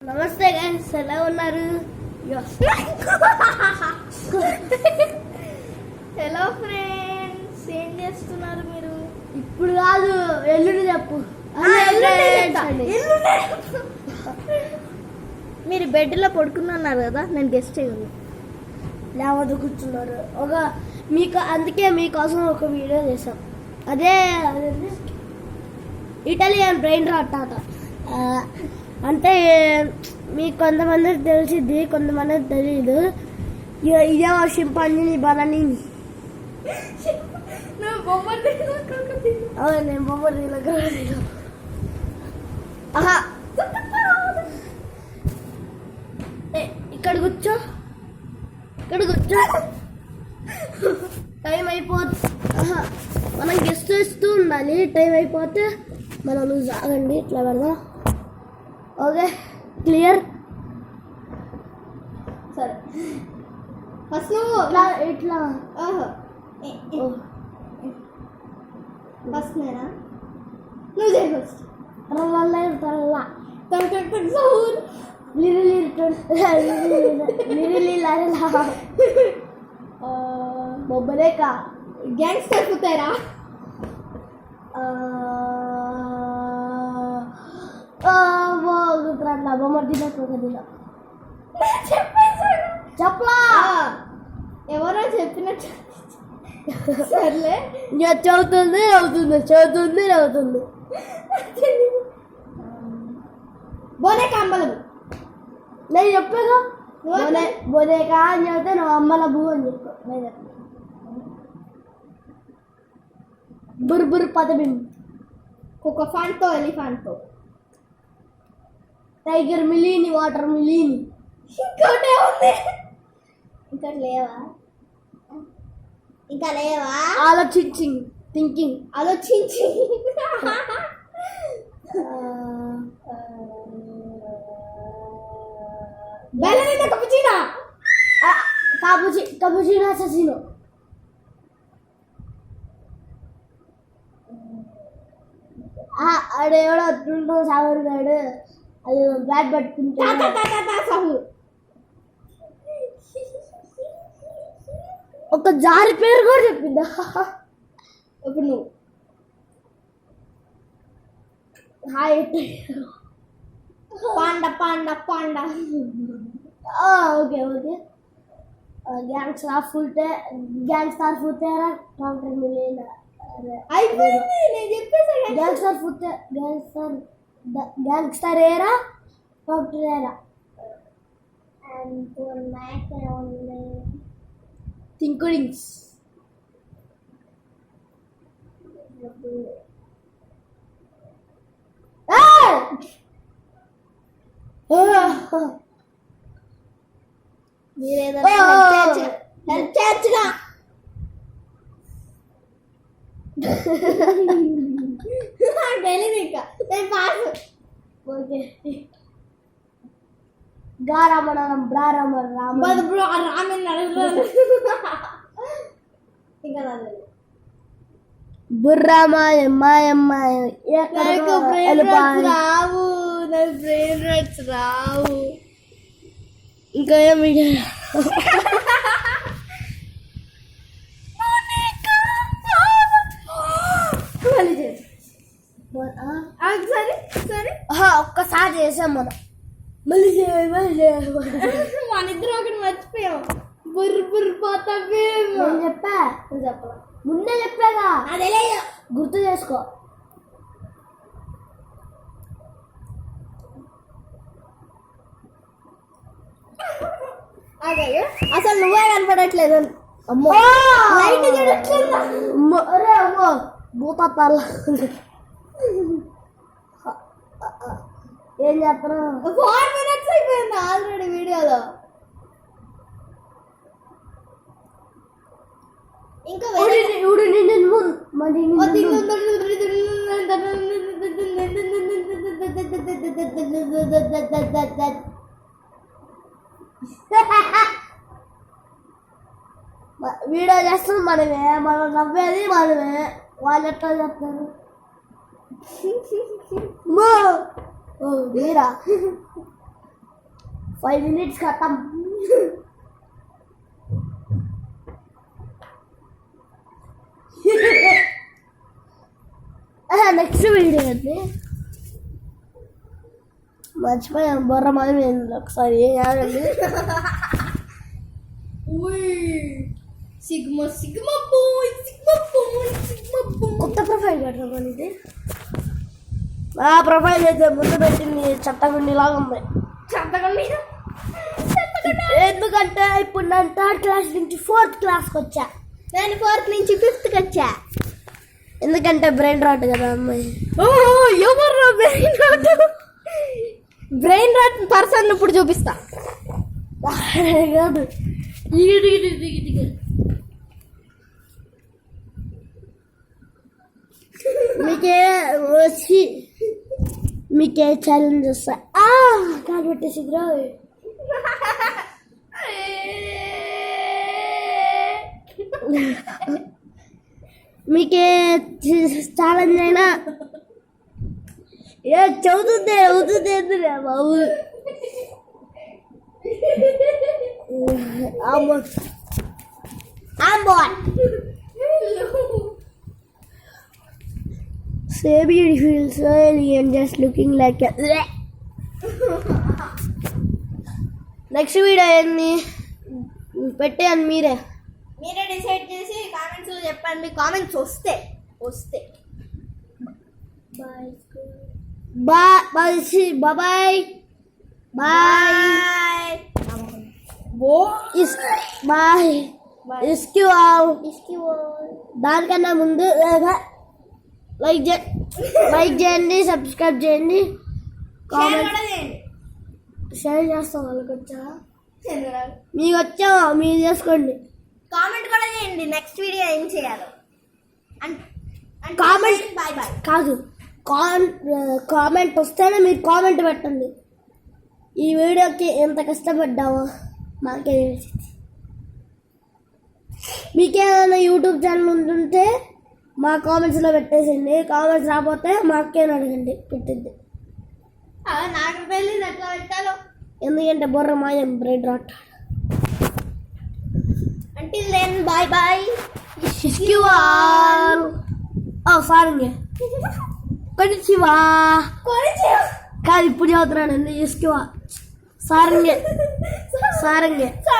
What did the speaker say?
నమస్తే గైస్, ఎలా ఉన్నారు? హలో ఫ్రెండ్స్, ఏం చేస్తున్నారు మీరు? ఇప్పుడు కాదు, ఎల్లుండి చెప్పు. మీరు బెడ్లో పడుకున్నారు కదా, నేను గెస్ట్ అయ్యాను. లేవదు కూర్చున్నారు అందుకే మీకోసం ఒక వీడియో చేసాం. అదే ఇటాలియన్ బ్రెయిన్ రాట్ ఆట. అంటే మీకు కొంతమందికి తెలిసిద్ది, కొంతమందికి తెలియదు. ఇదే సింపాంజీ బనానీ. అవును, నేను బొమ్మలు ఇక్కడ కూర్చో, ఇక్కడ కూర్చో. టైం మనం గెస్ట్ ఇస్తూ ఉండాలి. టైం అయిపోతే మనం సాగండి, ఇట్లా పెడదాం. Okay, clear. సరే, ఫస్ట్ నువ్వు ఇట్లా ఫస్ట్ నేనా? నువ్వు చేయి ఫస్ట్. బొబ్బలే కా గ్యాంగ్స్టర్ కుతారా? చెప్పలా ఎవరో చెప్పినట్టు. సర్లే, చదువుతుంది చదువుతుంది. బోనే కాంబలము నేను చెప్పాను. బోనేకా అని చెప్తే నువ్వు అమ్మల బూ అని చెప్పు. నేను చెప్పాను బుర్బుర్ పదబిం కుకఫాంతో ఎలిఫాంతో టైగర్ మిలీని వాటర్ మిలీని. ఇంకోటే ఉంది. ఇంకా లేవా? థింకింగ్ ఆలోచించి బెల్లరినా కపుచినా కపుచినా అససినో. ఆడెవడో అట్లుంటో సాగుతాడు. అది బ్యాట్ పట్టుకుంటా ఒక జారి పేరు కూడా చెప్పిందా? ఇప్పుడు నువ్వు hi panda panda panda. Okay okay. Gangster ఫుటేరా కౌంటర్ మిలియన్ అయిపోయింది. నేను చెప్పేసా గ్యాంగ్స్టర్ ఏరా కౌంటర్ ఏరా అండ్ మ్యాక్ ఓన్లీ థింకింగ్స్. మీరేదైనా హెల్ప్ చేయొచ్చుగా. తెలియదు ఇంకా, నేను పాస్. ఓకే, గారామణం బ్రారామ రామ రామన్ ఇంకా బుర్రామాయ మాయమ్మాయ రావు. నా బ్రెయిన్ రాట్స్ రావు. ఇంకా ఏమి ఒక్కసారి చేసాం మనం. మళ్ళీ మన ఇద్దరు ఒకటి మర్చిపోయాం. బుర్ర బుర్ర పోతావే చెప్పా. నువ్వు చెప్పా, ముందే చెప్పాగా. అదే గుర్తు చేసుకో. అసలు నువ్వే కనపడట్లేదు. అమ్మో, అరే అమ్మో భూతాల. ఏం చేస్తాను? 4 minutes అయిపోయింది ఆల్రెడీ వీడియోలో. ఇంకా వీడియో చేస్తుంది మనమే, మనం నవ్వేది మనమే. వాళ్ళు ఎట్లా చెప్తారు? మీరా 5 minutes खत्म. నెక్స్ట్ వీడియో అది మర్చిపోయాం. బొర్ర మాయమైంది ఒకసారి ఏడండి. Sigma sigma boy sigma boy sigma boy. కొత్త ప్రొఫైల్ పెట్టడం ఇది. ఆ ప్రొఫైల్ అయితే ముందు పెట్టింది చెత్తగుండిలాగా ఉంది. చెత్తగుండి ఎందుకంటే ఇప్పుడు నేను 3rd క్లాస్ నుంచి 4th క్లాస్కి వచ్చా. నేను 4th నుంచి 5th వచ్చా. ఎందుకంటే బ్రెయిన్ రాట్ కదా అమ్మాయి. ఎవరు brain rot? Brain rot person ఇప్పుడు చూపిస్తా కాదు. మీకే ఛాలెంజ్ వస్తా. కాలు పెట్టేసి మీకే ఛాలెంజ్ అయినా ఏ చదువుతుంది అవుతుంది ఎందుకు బాబు. So beautiful, so elegant, just looking like a. Next video ఏంది పెట్టేయండి మీరే డిసైడ్ చేసి కామెంట్స్లో చెప్పండి. కామెంట్స్ వస్తే బాయ్ బాయ్ బాయ్ ఇస్కి దానికన్నా ముందు లైక్ చేయండి, సబ్స్క్రైబ్ చేయండి, కామెంట్ షేర్ చేస్తాం. వాళ్ళకి వచ్చా మీకు వచ్చా మీరు చేసుకోండి. కామెంట్ కూడా చేయండి నెక్స్ట్ వీడియో ఏం చేయాలో. కామెంట్ బాయ్ బాయ్ కాదు, కామెంట్ వస్తేనే మీరు కామెంట్ పెట్టండి. ఈ వీడియోకి ఎంత కష్టపడ్డామో మాకే తెలిసింది. మీకేమైనా యూట్యూబ్ ఛానల్ ఉంటుంటే మా కామెంట్స్లో పెట్టేసింది. కామెంట్స్ రాకపోతే మాకేనా అడగండి, పెట్టింది. నాకు తెలియదు ఎట్లా పెట్టాలో, ఎందుకంటే బొర్ర మాయం brain rot. Until then, bye bye. సారంగే కొనిచివా కాదు ఇప్పుడు చదువుతున్నానండి. సారంగే